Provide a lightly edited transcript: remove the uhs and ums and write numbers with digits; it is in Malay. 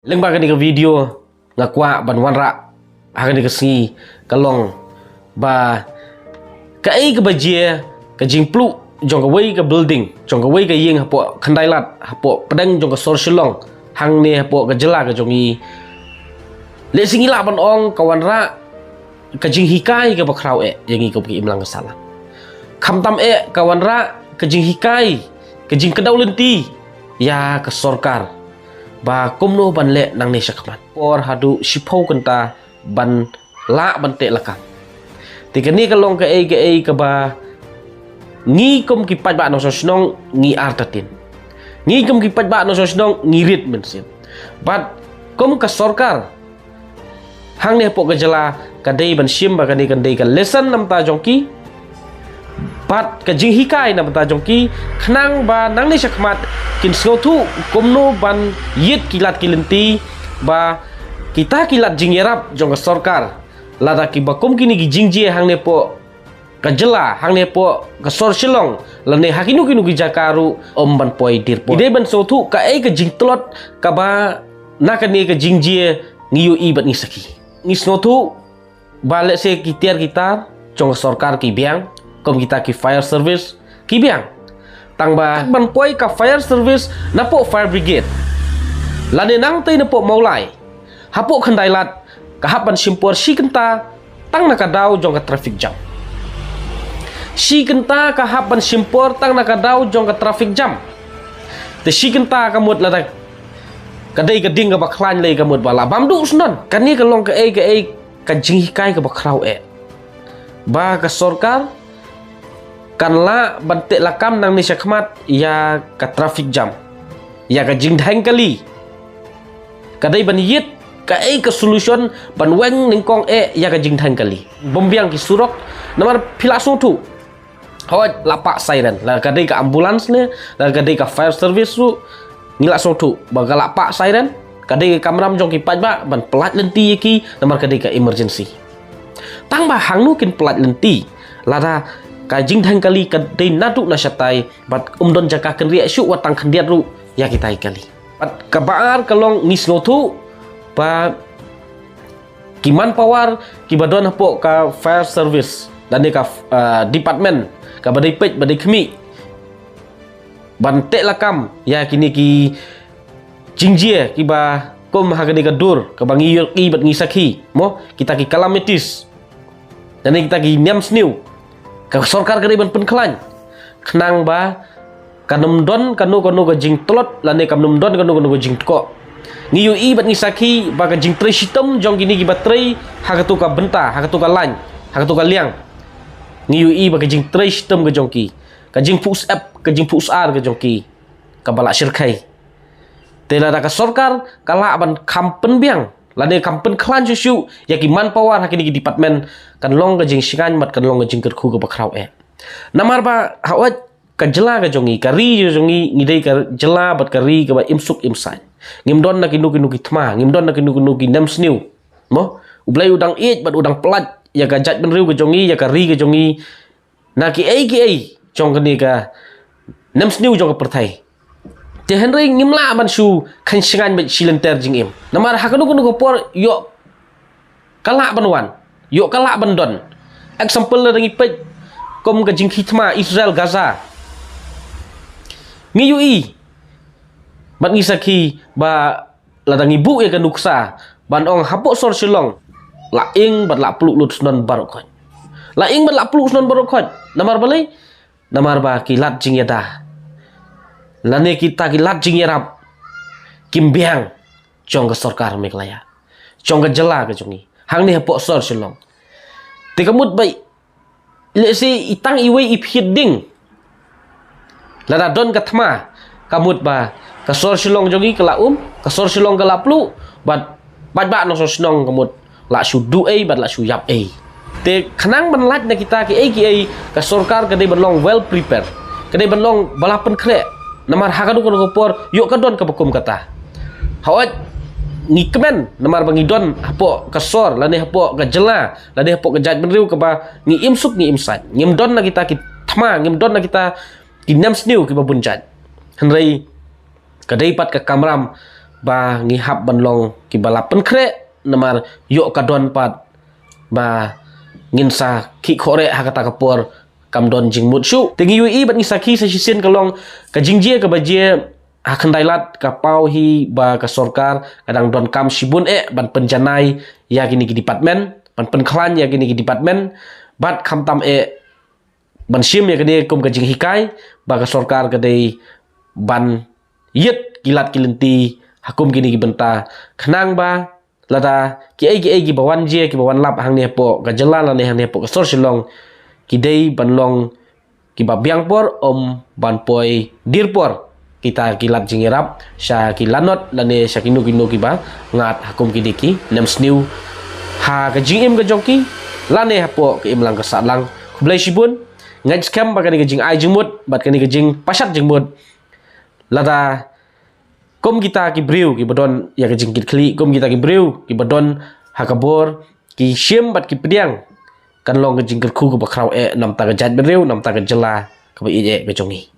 Lembag ni ke video ngakwa ban wanra hagan ni kesengi kalong ba kai ke bajie ke jingplu jong ke wei ke building jong ke wei ke ying hapo khandai lat hapo pedang jong ke sor silong hang ni hapo ke jela ke jongi le singi la ban ong kawan ra ke jing hikai ke bakrau yangi ke imlang ke salah kham tam kawan ra ke jing hikai ke jing kedau lenti ya ke sorkar ba kumno ban le nang ni sakman por hadu sipau kenta ban la ban te lakam tikani kalong ke ke ba ngi kum ki pat ba no sosnong ngi artatin ngi kum ki pat ba no sosnong ngi rit mensin bat kum ka sorkar hang ne po ka jala ka dei ban sim ba ka ni kan dei ka lesson nam ta jongki pat ka jing hikai nam ta jongki khnang ba nang ni sakmat kin tu kumno ban yit kilat kilenti ba kita kilat jing yerap jong sorkar lada ki bakum kini gi jingje hang ne po kajela hang ne po ka sor silong lane hakinu kinu gi jakaru ban poi dir po ide ban tu ka ke jing tlot ka ba nakani ka jingje ngiu i bat ngisaki tu ba le se kitiar kita jong sorkar ki biang kom kita ki fire service ki biang tangba ban poi ka fire service napo fire brigade lane nang tei napo maulai hapo khandai lat ka hapan simpor si kenta tang naka daw jong ka traffic jam si kenta ka hapan simpor tang naka daw jong ka traffic jam te si kenta kamut lata kadai ka ding ka baklan lei kamut bala bamdu usnon kani ka long ka ka jinghikai ka bakrau ba ka sorkar kanla bantek lakam nang ni sakmat ya ka traffic jam ya ka jingdhang kali kadai ban yit ka ka solution ban weng ningkong ya ka jingdhang kali bombiang ki surok namar philasu tu hoj lapak siren la kadai ka ambulans ne la kadai ka fire service su ngila tu baga lapak siren kadai ka kamram jong ki pajba ban pelat lenti ki namar kadai ka emergency tang ba hang nu kin pelat lenti lada ka jingdhang kali ka dei nadu na syatai bat umdon jaka kan ria syuk watang khandiat ru ya kita kali bat kabar kalong nisnotu ba kiman power ki badon hapo ka fire service dan ka department ka badai pej badai khmi bante lakam ya kini ki jingjie ki ba kom hagani ka dur ka bangi ki bat ngisaki mo kita ki calamities dan kita ki niam sniu ka sorkar kari ban penklan khnang ba kanum don kanu ka jing tolot lane kanum don kanu ka jing tko ngiu i bat ngisaki ba ka jing tre sitem jong gini gi batrei hagatu ka benta hagatu ka lan hagatu ka liang ngiu i ba ka jing tre sitem ka jongki ka jing push up ka jing push ar ka jongki ka bala sirkai tela ka sorkar kala ban kampen biang lane kampen klan susu ya ki manpower hakini ki department kan long ka jing singan mat kan long ka jing kerku ka bakrau namar ba hawat ka jela ka jongi ka ri jongi ngidei ka jela bat ka ri ka ba imsuk imsan ngimdon na kinu ki thma ngimdon na kinu ki nam sniu mo ublai udang bat udang pelat ya ka jat ben riu ka jongi ya ka ri ka jongi na ki jong ka ni ka nam sniu jong ka perthai te henry ngimla ban su khan singan bet silenter jing im namar hakanu kunu por yo kala banwan yo kala bandon example la ngi pej kom ka jing khitma Israel Gaza ngiu i bat ngisaki ba la dangi bu ya kanuksa ban ong hapo sor silong la ing bat la pluk lut non barokot la ing bat la pluk non barokot namar balai namar ba kilat jing yada lane kita kilat jing yarap kimbiang jong ka sorkar meklaya jong ka jela ka jongi hang ni hapo sor silong te kamut bai le si itang iwe iphit ding lada don ka thma kamut ba ka sor silong jongi kala ka sor silong kala plu bat ba no so snong kamut la su du bat la su yap te khnang ban lat na kita ki ka sorkar ka dei ban well prepared ka dei ban long balapan kre namar hakadu ko por yo ka don ka bakum kata hawat ni kemen namar bangi don hapo ka sor lane hapo ka jela lane hapo ka jat benriu ka ba ni imsuk ni imsat ngim don na kita ki thma ngim don na kita ki nam sniu ki babun jat henrei ka dei pat ka kamram ba ngihap ban long ki balap pen kre namar yok kadon pat ba ngin sa ki khore hakata kapor kam don jing mut shu tengi UAE bat ngisa ki sa sisen kalong ka jingjie ka bajie akan dailat ka pau hi ba ka sorkar kadang don kam shibun ban penjanai ya gini ki department ban penklan ya gini ki department bat kam tam ban shim ya gini kum ka jing hikai ba ka sorkar ka dei ban yet kilat kilenti hakum gini ki benta khnang ba lada ki gi bawan je ki bawan lap hang ne po ka jalala ne hang ne po ka sor silong ki dei ban long ki ba biang por ban poi dirpor kita kilat jingirap sya ki lanot lane sya kinu ki ba ngat hakum ki diki nem sniu ha ka jingim ka jongki lane hapo ke imlang ka salang kublai shibun ngaj scam ba ka ni ka jing ai jingmut bat ka ni ka jing pasat jingmut lada kom kita ki briu ki bodon ya ka jingkit kli kom kita ki briu ki bodon hakabor ki shim bat ki pediang kan long ka jingkit khu ka bakrau nam ta ka jat briu nam ta ka jela ka ba ije be jongi